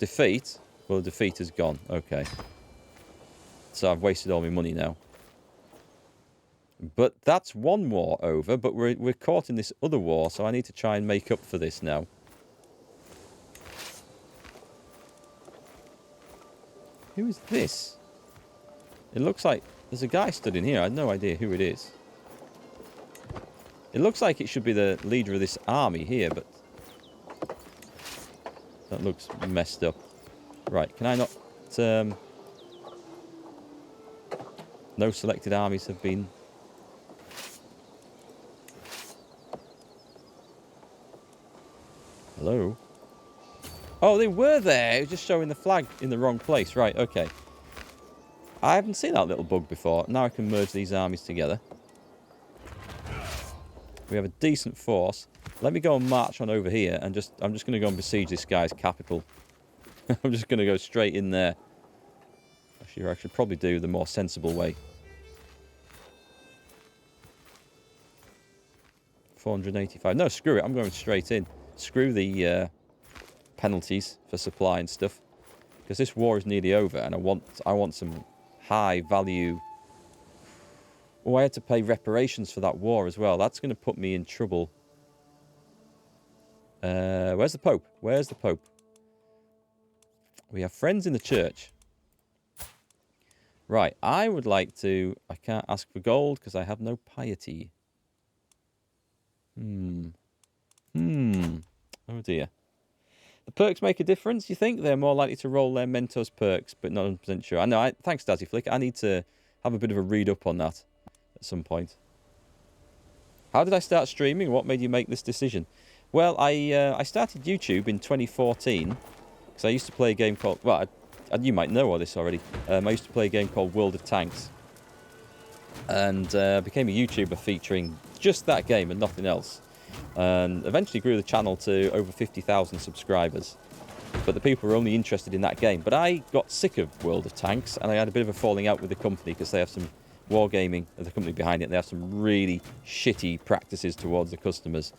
Defeat? Well, the defeat is gone. Okay. So I've wasted all my money now. But that's one war over, but we're caught in this other war, so I need to try and make up for this now. Who is this? It looks like there's a guy stood in here. I have no idea who it is. It looks like it should be the leader of this army here, but that looks messed up. Right, can I not... no selected armies have been... Hello? Oh, they were there. It was just showing the flag in the wrong place. Right, okay. I haven't seen that little bug before. Now I can merge these armies together. We have a decent force. Let me go and march on over here and I'm just going to go and besiege this guy's capital. I'm just going to go straight in there. Actually, I should probably do the more sensible way. 485. No, screw it. I'm going straight in. Screw the penalties for supply and stuff. Because this war is nearly over and I want some high value... Oh, I had to pay reparations for that war as well. That's going to put me in trouble. Where's the Pope? Where's the Pope? We have friends in the church. Right, I would like to... I can't ask for gold because I have no piety. Oh dear. The perks make a difference, you think? They're more likely to roll their mentors perks, but not 100% sure. I know, thanks, Dazzy Flick. I need to have a bit of a read up on that at some point. How did I start streaming? What made you make this decision? Well, I started YouTube in 2014 because I used to play a game called... Well, you might know all this already. I used to play a game called World of Tanks. And became a YouTuber featuring just that game and nothing else. And eventually grew the channel to over 50,000 subscribers. But the people were only interested in that game. But I got sick of World of Tanks, and I had a bit of a falling out with the company because they have some wargaming, the company behind it, they have some really shitty practices towards the customers.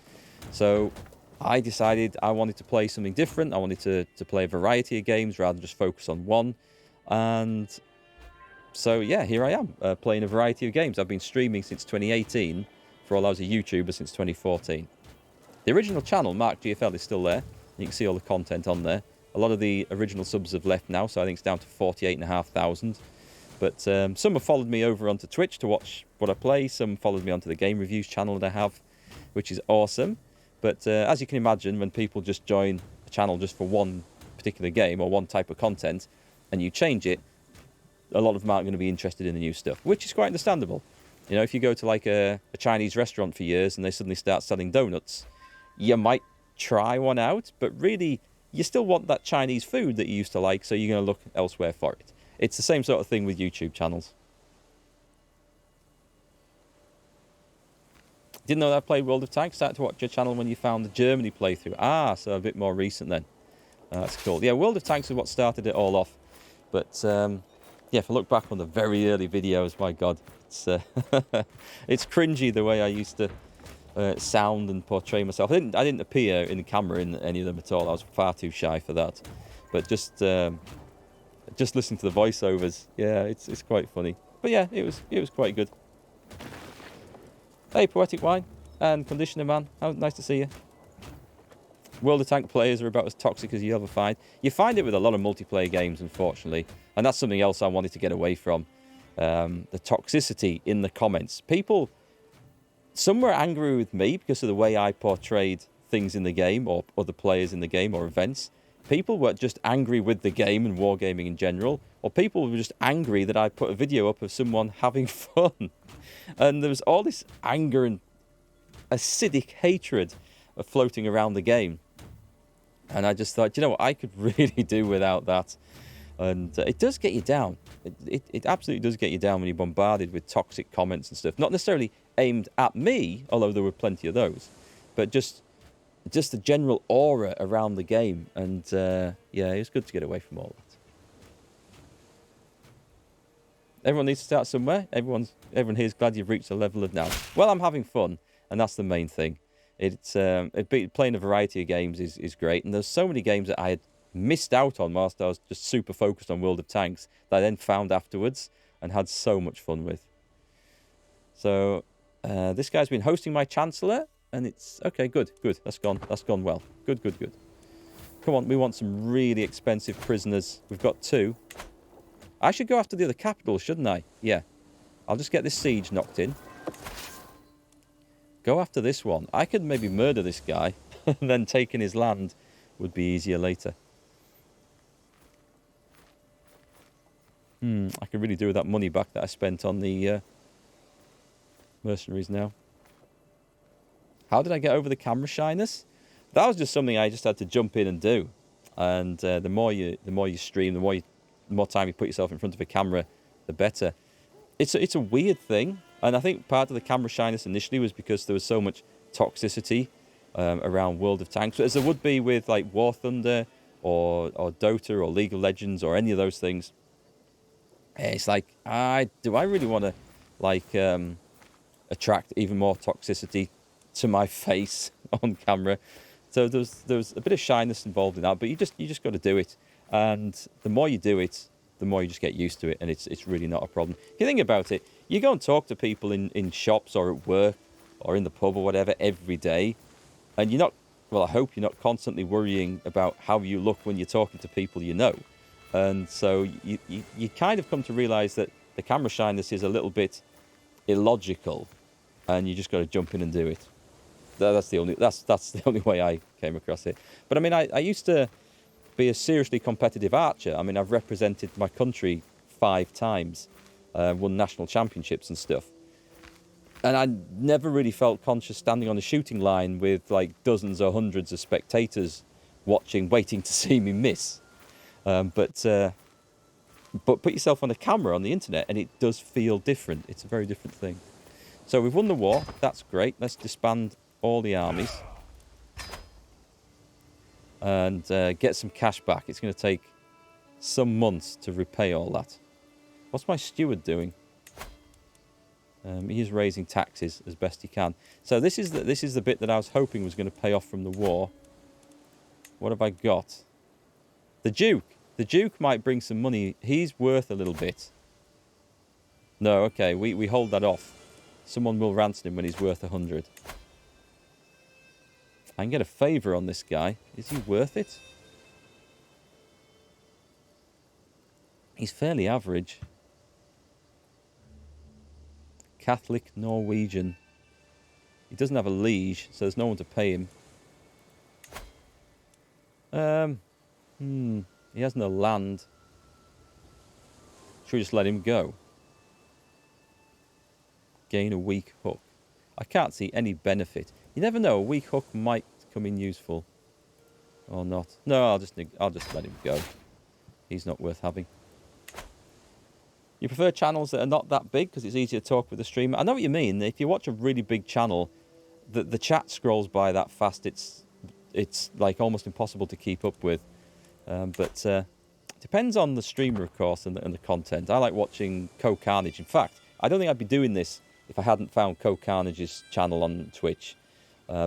So I decided I wanted to play something different. I wanted to play a variety of games rather than just focus on one. And so, yeah, here I am, playing a variety of games. I've been streaming since 2018, for all I was a YouTuber since 2014. The original channel, Markgfl, is still there. You can see all the content on there. A lot of the original subs have left now, so I think it's down to 48,500. But some have followed me over onto Twitch to watch what I play. Some followed me onto the game reviews channel that I have, which is awesome. But as you can imagine, when people just join a channel just for one particular game or one type of content, and you change it, a lot of them aren't going to be interested in the new stuff, which is quite understandable. You know, if you go to like a Chinese restaurant for years and they suddenly start selling donuts, you might try one out, but really, you still want that Chinese food that you used to like, so you're going to look elsewhere for it. It's the same sort of thing with YouTube channels. Didn't know that I played World of Tanks. Started to watch your channel when you found the Germany playthrough. Ah, so a bit more recent then. That's cool. Yeah, World of Tanks is what started it all off. But yeah, if I look back on the very early videos, my God, it's it's cringy the way I used to sound and portray myself. I didn't appear in the camera in any of them at all. I was far too shy for that. But just listening to the voiceovers, yeah, it's quite funny. But yeah, it was quite good. Hey, Poetic Wine and Conditioner Man, nice to see you. World of Tank players are about as toxic as you ever find. You find it with a lot of multiplayer games, unfortunately, and that's something else I wanted to get away from. The toxicity in the comments. People, some were angry with me because of the way I portrayed things in the game or other players in the game or events. People were just angry with the game and wargaming in general, or people were just angry that I put a video up of someone having fun. And there was all this anger and acidic hatred floating around the game. And I just thought, you know what, I could really do without that. And it does get you down. It absolutely does get you down when you're bombarded with toxic comments and stuff. Not necessarily aimed at me, although there were plenty of those, but just the general aura around the game. And yeah, it was good to get away from all that. Everyone needs to start somewhere. Everyone here is glad you've reached a level of now. Well, I'm having fun, and that's the main thing. Playing a variety of games is great, and there's so many games that I had missed out on whilst I was just super focused on World of Tanks that I then found afterwards and had so much fun with. So this guy's been hosting my Chancellor, and it's okay. Good. That's gone well. Good. Come on, we want some really expensive prisoners. We've got 2. I should go after the other capital, shouldn't I? Yeah. I'll just get this siege knocked in. Go after this one. I could maybe murder this guy, and then taking his land would be easier later. I could really do with that money back that I spent on the mercenaries now. How did I get over the camera shyness? That was just something I just had to jump in and do. And the more you stream, the more time you put yourself in front of a camera, the better. It's a weird thing, and I think part of the camera shyness initially was because there was so much toxicity around World of Tanks, as there would be with like War Thunder or Dota or League of Legends or any of those things. It's like, do I really want to like attract even more toxicity to my face on camera? So there's a bit of shyness involved in that, but you just got to do it, and the more you do it, the more you just get used to it, and it's really not a problem. If you think about it, you go and talk to people in shops or at work or in the pub or whatever every day, and you're not, well, I hope you're not constantly worrying about how you look when you're talking to people you know. And so you kind of come to realise that the camera shyness is a little bit illogical, and you just got to jump in and do it. That's the only way I came across it. But I mean, I used to be a seriously competitive archer. I mean, I've represented my country 5 times, won national championships and stuff. And I never really felt conscious standing on the shooting line with like dozens or hundreds of spectators watching, waiting to see me miss. But put yourself on a camera on the internet, and it does feel different. It's a very different thing. So we've won the war. That's great. Let's disband all the armies and get some cash back. It's going to take some months to repay all that. What's my steward doing? He is raising taxes as best he can. So this is the bit that I was hoping was going to pay off from the war. What have I got? The Duke. The Duke might bring some money. He's worth a little bit. No, okay, we hold that off. Someone will ransom him when he's worth 100. I can get a favour on this guy. Is he worth it? He's fairly average. Catholic Norwegian. He doesn't have a liege, so there's no one to pay him. He has no land. Should we just let him go? Gain a weak hook. I can't see any benefit. You never know, a weak hook might come in useful. Or not. No, I'll just let him go. He's not worth having. You prefer channels that are not that big because it's easier to talk with the streamer? I know what you mean. If you watch a really big channel, the chat scrolls by that fast, it's like almost impossible to keep up with. But it depends on the streamer, of course, and the content. I like watching Co-Carnage. In fact, I don't think I'd be doing this if I hadn't found Co-Carnage's channel on Twitch.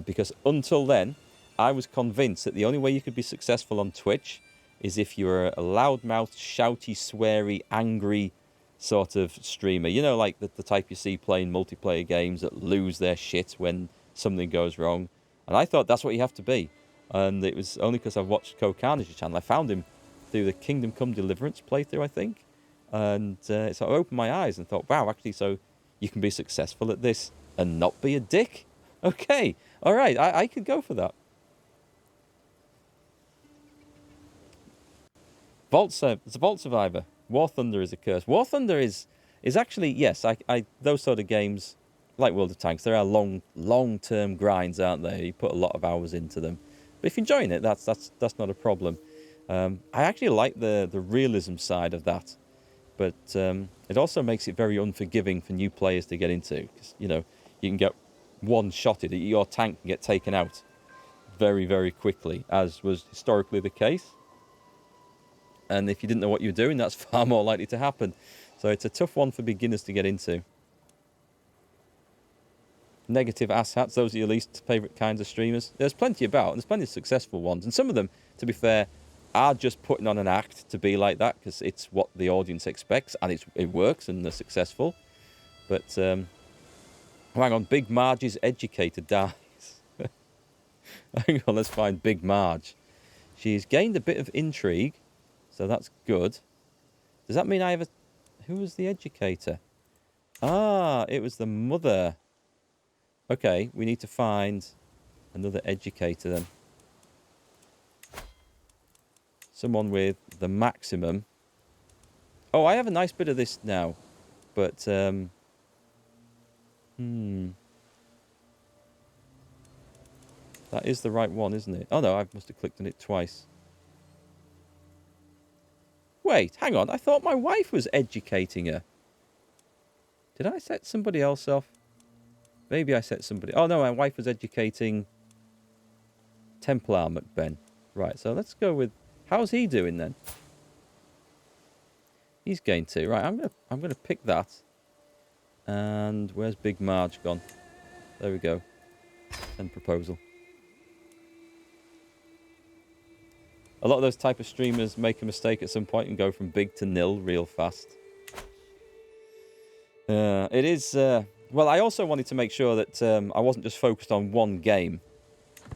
Because until then, I was convinced that the only way you could be successful on Twitch is if you were a loudmouth, shouty, sweary, angry sort of streamer. You know, like the type you see playing multiplayer games that lose their shit when something goes wrong. And I thought that's what you have to be. And it was only because I watched Co-Carnage's channel. I found him through the Kingdom Come Deliverance playthrough, I think. And so I opened my eyes and thought, wow, actually, so you can be successful at this and not be a dick? Okay, all right, I could go for that. It's a Vault Survivor. War Thunder is a curse. War Thunder is actually, yes, those sort of games, like World of Tanks, there are long-term grinds, aren't they? You put a lot of hours into them. But if you're enjoying it, that's not a problem. I actually like the realism side of that. But it also makes it very unforgiving for new players to get into. Because, you know, you can get one-shotted. Your tank can get taken out very, very quickly, as was historically the case. And if you didn't know what you were doing, that's far more likely to happen. So it's a tough one for beginners to get into. Negative asshats, those are your least favourite kinds of streamers. There's plenty about, and there's plenty of successful ones. And some of them, to be fair, are just putting on an act to be like that because it's what the audience expects and it works and they're successful. But hang on, Big Marge's educator dies. Hang on, let's find Big Marge. She's gained a bit of intrigue, so that's good. Does that mean I have a... Who was the educator? Ah, it was the mother. Okay, we need to find another educator then. Someone with the maximum. Oh, I have a nice bit of this now. But, That is the right one, isn't it? Oh no, I must have clicked on it twice. Wait, hang on. I thought my wife was educating her. Did I set somebody else off? Maybe I set somebody... Oh no, my wife was educating Templar McBen. Right, so let's go with... How's he doing then? He's gained 2. Right, I'm gonna pick that. And where's Big Marge gone? There we go. Send proposal. A lot of those type of streamers make a mistake at some point and go from big to nil real fast. It is... well, I also wanted to make sure that I wasn't just focused on one game.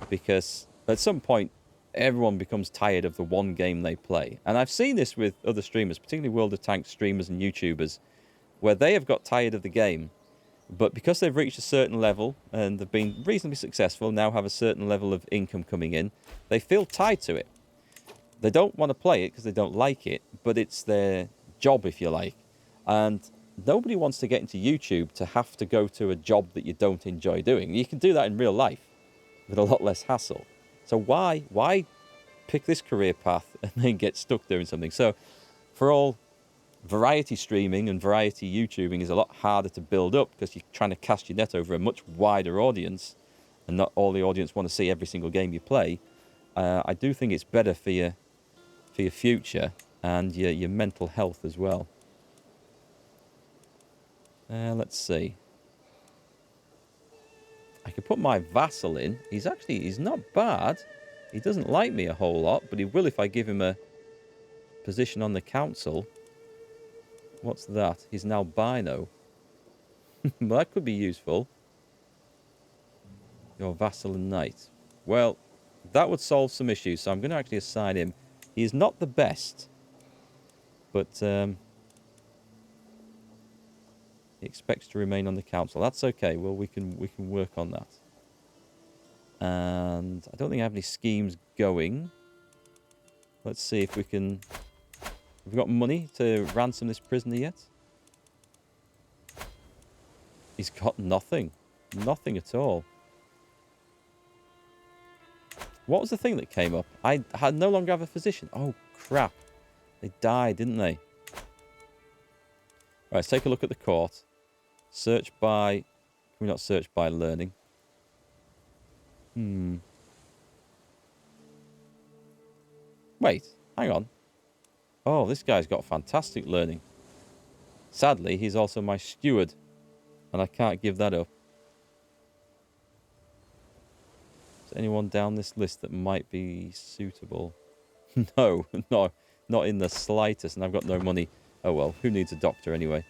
Because at some point, everyone becomes tired of the one game they play. And I've seen this with other streamers, particularly World of Tanks streamers and YouTubers, where they have got tired of the game. But because they've reached a certain level and they've been reasonably successful, now have a certain level of income coming in, they feel tied to it. They don't want to play it because they don't like it, but it's their job, if you like. And nobody wants to get into YouTube to have to go to a job that you don't enjoy doing. You can do that in real life with a lot less hassle. So why pick this career path and then get stuck doing something? So for all, variety streaming and variety YouTubing is a lot harder to build up because you're trying to cast your net over a much wider audience and not all the audience want to see every single game you play. I do think it's better for your future and your mental health as well. Let's see. I could put my vassal in. He's not bad. He doesn't like me a whole lot, but he will if I give him a position on the council. What's that? He's an albino. Well, that could be useful. Your vassal and knight. Well, that would solve some issues, so I'm going to actually assign him. He's not the best, but he expects to remain on the council. That's okay. Well, we can work on that. And I don't think I have any schemes going. Let's see if we can... Have we got money to ransom this prisoner yet? He's got nothing. Nothing at all. What was the thing that came up? I no longer have a physician. Oh, crap. They died, didn't they? Right, let's take a look at the court. Search by... Can we not search by learning? Wait, hang on. Oh, this guy's got fantastic learning. Sadly, he's also my steward. And I can't give that up. Is there anyone down this list that might be suitable? No, not in the slightest. And I've got no money. Oh well, who needs a doctor anyway?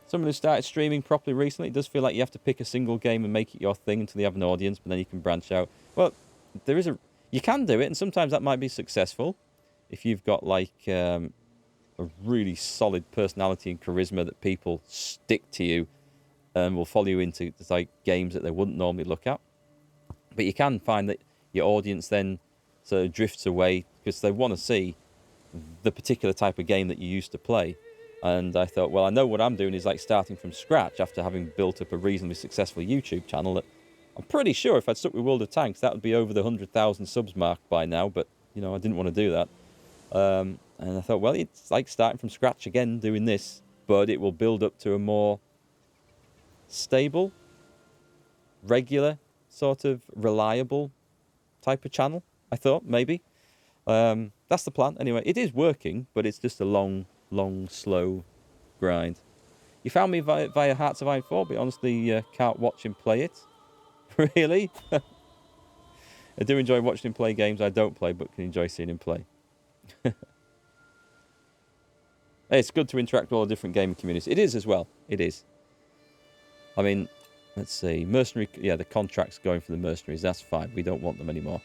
Someone who started streaming properly recently, it does feel like you have to pick a single game and make it your thing until you have an audience, but then you can branch out. Well, you can do it, and sometimes that might be successful. If you've got, like, a really solid personality and charisma that people stick to you and will follow you into, like, games that they wouldn't normally look at. But you can find that your audience then sort of drifts away because they want to see the particular type of game that you used to play. And I thought, well, I know what I'm doing is like starting from scratch after having built up a reasonably successful YouTube channel that I'm pretty sure if I'd stuck with World of Tanks, that would be over the 100,000 subs mark by now. But, you know, I didn't want to do that. And I thought, well, it's like starting from scratch again doing this, but it will build up to a more stable, regular, sort of reliable type of channel, I thought, maybe. That's the plan. Anyway, it is working, but it's just a long, slow grind. You found me via Hearts of Iron 4, but honestly can't watch him play it. Really? I do enjoy watching him play games I don't play, but can enjoy seeing him play. It's good to interact with all the different gaming communities. It is as well. It is. I mean, let's see. Mercenary... Yeah, the contract's going for the mercenaries. That's fine. We don't want them anymore.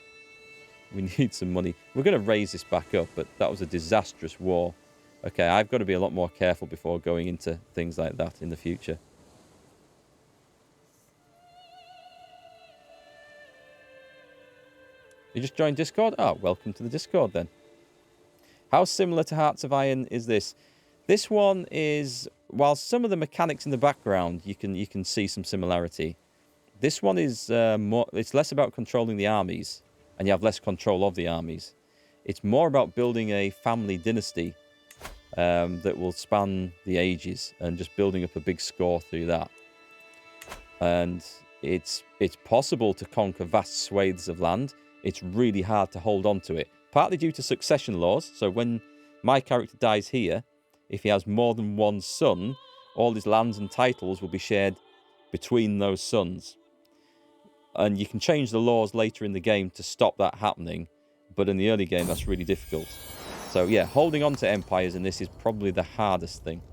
We need some money. We're going to raise this back up, but that was a disastrous war. Okay, I've got to be a lot more careful before going into things like that in the future. You just joined Discord? Oh, welcome to the Discord then. How similar to Hearts of Iron is this? This one is, while some of the mechanics in the background you can see some similarity. This one is more. It's less about controlling the armies, and you have less control of the armies. It's more about building a family dynasty that will span the ages, and just building up a big score through that. And it's possible to conquer vast swathes of land. It's really hard to hold on to it, partly due to succession laws. So when my character dies here, if he has more than one son, all his lands and titles will be shared between those sons. And you can change the laws later in the game to stop that happening, but in the early game that's really difficult. So yeah, holding on to empires in this is probably the hardest thing.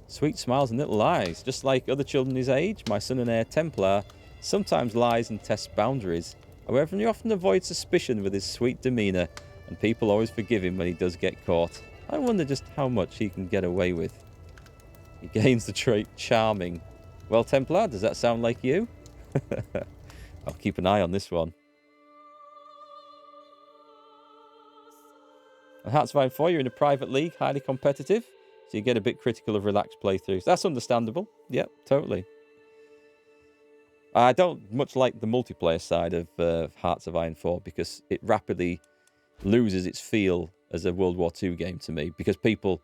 Sweet smiles and little lies. Just like other children his age, my son and heir Templar sometimes lies and tests boundaries. However, he often avoids suspicion with his sweet demeanour, and people always forgive him when he does get caught. I wonder just how much he can get away with. He gains the trait charming. Well, Templar, does that sound like you? I'll keep an eye on this one. And Hearts of Iron 4, you're in a private league, highly competitive, so you get a bit critical of relaxed playthroughs. That's understandable. Yep, totally. I don't much like the multiplayer side of Hearts of Iron 4 because it rapidly loses its feel as a World War II game to me, because people,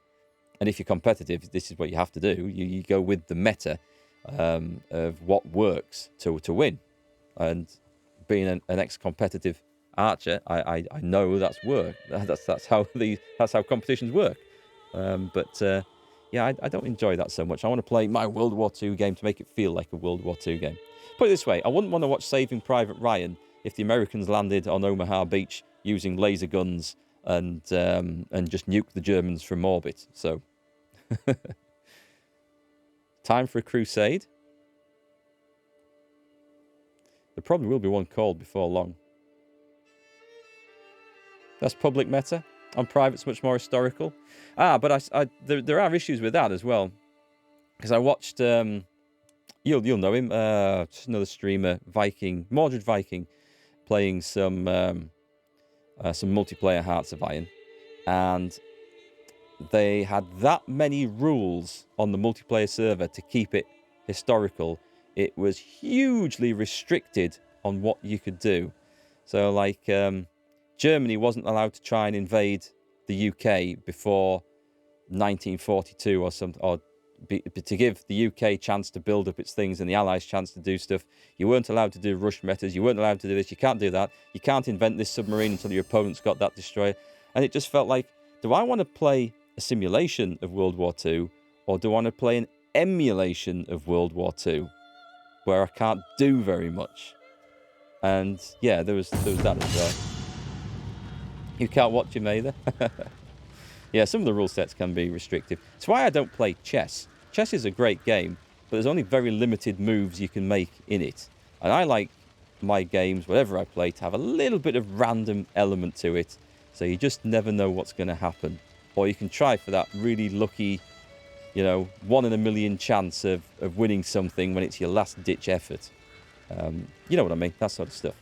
and if you're competitive, this is what you have to do. You go with the meta of what works to win. And being an ex-competitive archer, I know that's work. That's how competitions work. Yeah, I don't enjoy that so much. I want to play my World War II game to make it feel like a World War II game. Put it this way, I wouldn't want to watch Saving Private Ryan if the Americans landed on Omaha Beach using laser guns and just nuke the Germans from orbit. So, time for a crusade. There probably will be one called before long. That's public meta. On private's much more historical. But there are issues with that as well. Because I watched, you'll know him, just another streamer, Viking, Mordred Viking, playing some multiplayer Hearts of Iron. And they had that many rules on the multiplayer server to keep it historical. It was hugely restricted on what you could do. So, like, Germany wasn't allowed to try and invade the UK before 1942 or something, or to give the UK a chance to build up its things and the Allies a chance to do stuff. You weren't allowed to do rush metas. You weren't allowed to do this. You can't do that. You can't invent this submarine until your opponent's got that destroyer. And it just felt like, do I want to play a simulation of World War II, or do I want to play an emulation of World War II, where I can't do very much? And yeah, there was that as well. You can't watch him either. Yeah, some of the rule sets can be restrictive. It's why I don't play chess. Chess is a great game, but there's only very limited moves you can make in it. And I like my games, whatever I play, to have a little bit of random element to it, so you just never know what's going to happen. Or you can try for that really lucky, 1 in a million chance of winning something when it's your last-ditch effort. You know what I mean, that sort of stuff.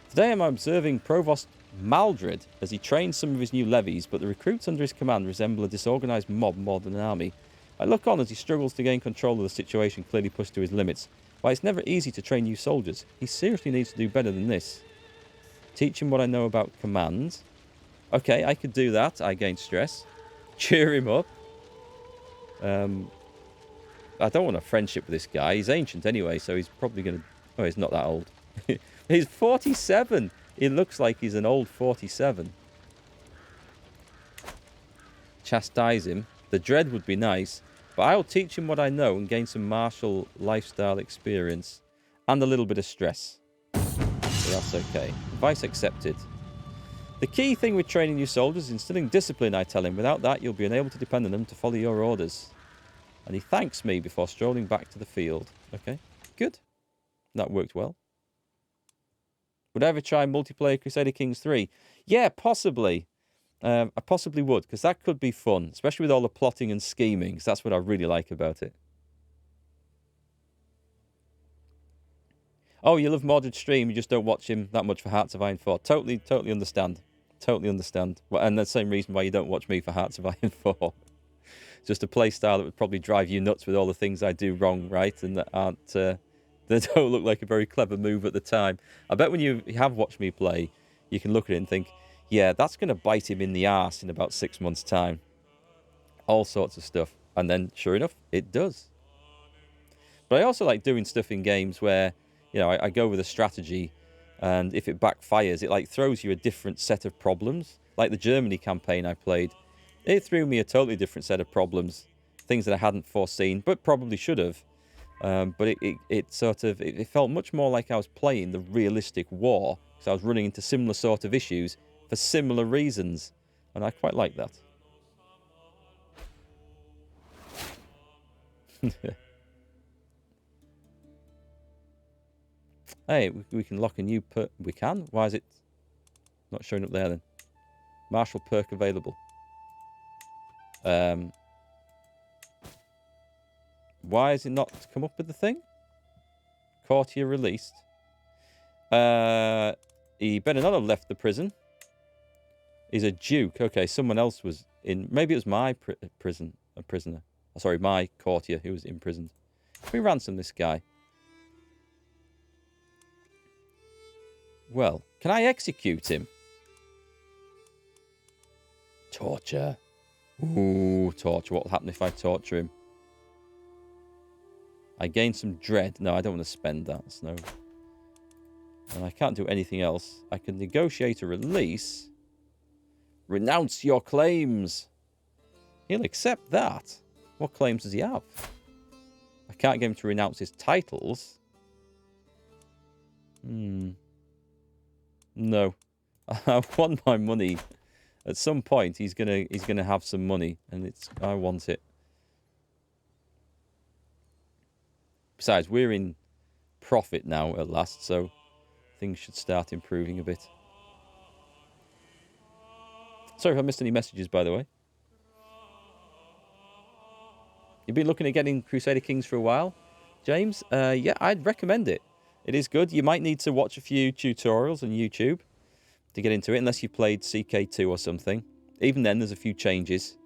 Today I'm observing Provost Maldred as he trains some of his new levies, but the recruits under his command resemble a disorganised mob more than an army. I look on as he struggles to gain control of the situation clearly pushed to his limits. While it's never easy to train new soldiers, he seriously needs to do better than this. Teach him what I know about commands. Okay, I could do that. I gain stress. Cheer him up. I don't want a friendship with this guy. He's ancient anyway, so he's probably going to... Oh, he's not that old. He's 47. He looks like he's an old 47. Chastise him. The dread would be nice, but I'll teach him what I know and gain some martial lifestyle experience. and a little bit of stress. So that's okay. Advice accepted. The key thing with training new soldiers is instilling discipline, I tell him. Without that, you'll be unable to depend on them to follow your orders. And he thanks me before strolling back to the field. Okay, good. That worked well. Would I ever try multiplayer Crusader Kings 3? Yeah, possibly. I possibly would, because that could be fun, especially with all the plotting and scheming, because that's what I really like about it. Oh, you love Mordred's stream, you just don't watch him that much for Hearts of Iron 4. Totally understand. Totally understand. Well, and the same reason why you don't watch me for Hearts of Iron 4. Just a play style that would probably drive you nuts with all the things I do wrong, right? And that aren't, that don't look like a very clever move at the time. I bet when you have watched me play, you can look at it and think, yeah, that's going to bite him in the arse in about 6 months' time. All sorts of stuff. And then, sure enough, it does. But I also like doing stuff in games where, you know, I go with a strategy, and if it backfires, it like throws you a different set of problems. Like the Germany campaign I played, it threw me a totally different set of problems, things that I hadn't foreseen, but probably should have. But it felt much more like I was playing the realistic war, because I was running into similar sort of issues for similar reasons, and I quite like that. Hey, we can lock a new perk. We can? Why is it not showing up there then? Martial perk available. Why is it not come up with the thing? Courtier released. He better not have left the prison. He's a duke. Okay, someone else was in. Maybe it was my prisoner. Oh, sorry, my courtier who was imprisoned. Can we ransom this guy? Well, can I execute him? Torture. Ooh, torture. What will happen if I torture him? I gain some dread. No, I don't want to spend that. No. And I can't do anything else. I can negotiate a release. Renounce your claims. He'll accept that. What claims does he have? I can't get him to renounce his titles. No. I want my money. At some point, he's gonna have some money, and I want it. Besides, we're in profit now at last, so things should start improving a bit. Sorry if I missed any messages, by the way. You've been looking at getting Crusader Kings for a while, James? Yeah, I'd recommend it. It is good. You might need to watch a few tutorials on YouTube to get into it, unless you played CK2 or something. Even then, there's a few changes.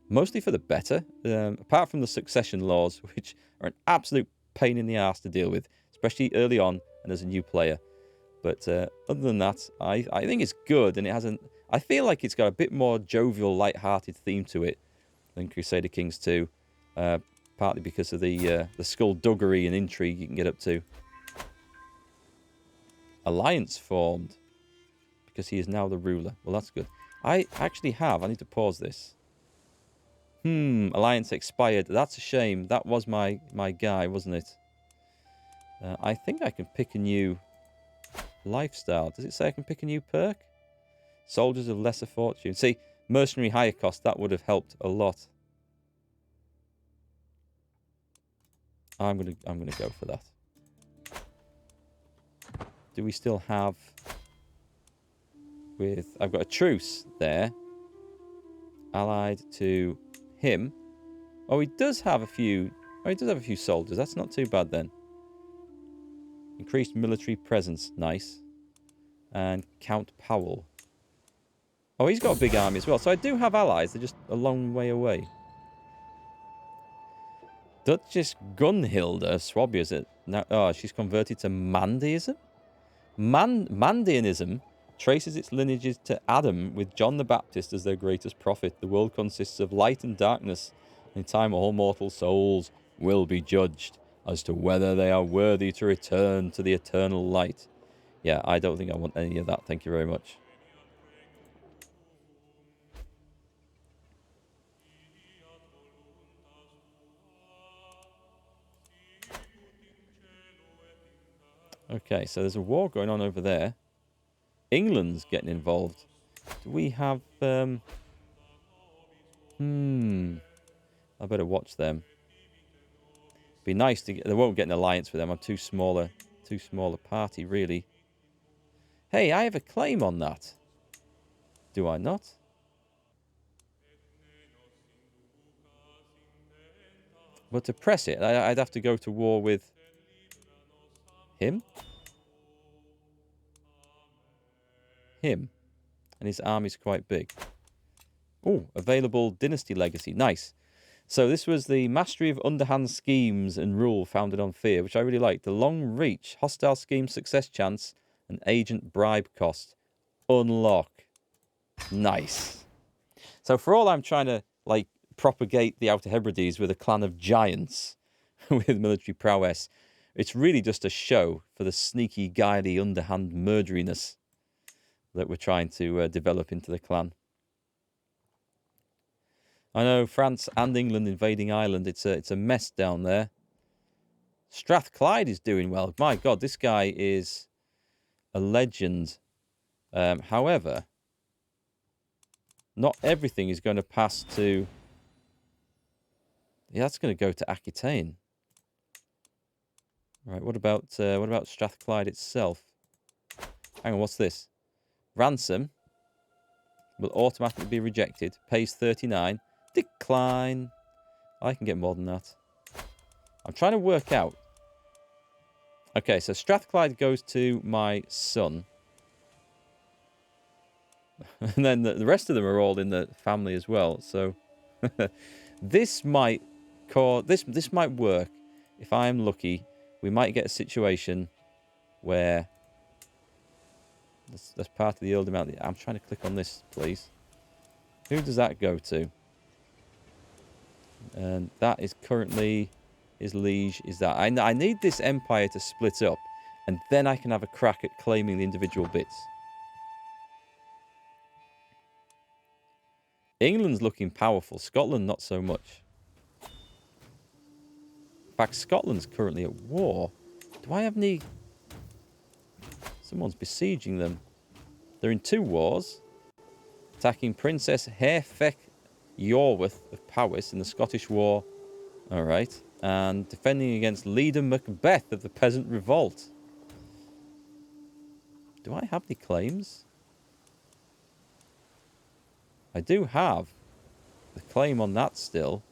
Mostly for the better, apart from the succession laws, which are an absolute pain in the arse to deal with, especially early on and as a new player. But other than that, I think it's good, and I feel like it's got a bit more jovial, light-hearted theme to it than Crusader Kings 2, partly because of the skullduggery and intrigue you can get up to. Alliance formed, because he is now the ruler. Well, that's good. I need to pause this. Alliance expired. That's a shame. That was my guy, wasn't it? I think I can pick a new lifestyle. Does it say I can pick a new perk? Soldiers of lesser fortune. See, mercenary higher cost, that would have helped a lot. I'm gonna go for that. Do we still have I've got a truce there. Allied to him. Oh, he does have a few. Oh, he does have a few soldiers. That's not too bad then. Increased military presence. Nice. And Count Powell. Oh, he's got a big army as well. So I do have allies. They're just a long way away. Duchess Gunhilda Swabia, is it? Now, oh, she's converted to Mandeism? Mandeanism traces its lineages to Adam, with John the Baptist as their greatest prophet. The world consists of light and darkness. In time, all mortal souls will be judged as to whether they are worthy to return to the eternal light. Yeah, I don't think I want any of that. Thank you very much. Okay, so there's a war going on over there. England's getting involved. Do we have... I better watch them. Be nice to get... They won't get an alliance with them. I'm too small a party, really. Hey, I have a claim on that. Do I not? But to press it, I'd have to go to war with him. Him. And his army's quite big. Oh, available dynasty legacy. Nice. So this was the mastery of underhand schemes and rule founded on fear, which I really liked. The long reach, hostile scheme success chance, and agent bribe cost. Unlock. Nice. So for all I'm trying to, like, propagate the Outer Hebrides with a clan of giants with military prowess, it's really just a show for the sneaky, guiley, underhand murderiness that we're trying to develop into the clan. I know France and England invading Ireland. It's a mess down there. Strathclyde is doing well. My God, this guy is a legend. However, not everything is going to pass to... Yeah, that's going to go to Aquitaine. Right, what about Strathclyde itself? Hang on, what's this? Ransom will automatically be rejected. Pays 39. Decline. I can get more than that. I'm trying to work out. Okay, so Strathclyde goes to my son. And then the rest of them are all in the family as well. So this might this might work. If I am lucky, we might get a situation where that's part of the old amount. I'm trying to click on this, please. Who does that go to? And that is currently his liege. Is that I need this empire to split up, and then I can have a crack at claiming the individual bits. England's looking powerful. Scotland, not so much. In fact, Scotland's currently at war. Do I have any... Someone's besieging them. They're in 2 wars. Attacking Princess Hairfech Yorworth of Powys in the Scottish War. Alright. And defending against Leader Macbeth of the Peasant Revolt. Do I have any claims? I do have the claim on that still.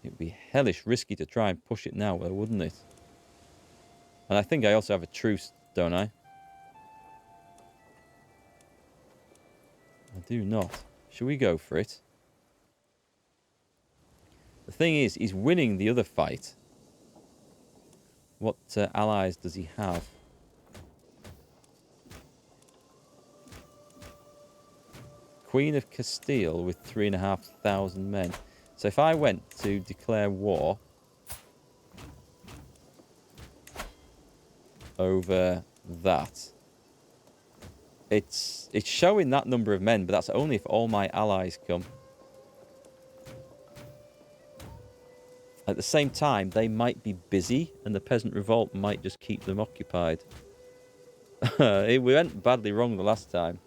It would be hellish risky to try and push it now, though, wouldn't it? And I think I also have a truce, don't I? I do not. Should we go for it? The thing is, he's winning the other fight. What allies does he have? Queen of Castile with 3,500 men. So if I went to declare war over that, it's showing that number of men, but that's only if all my allies come. At the same time, they might be busy, and the Peasant Revolt might just keep them occupied. We went badly wrong the last time.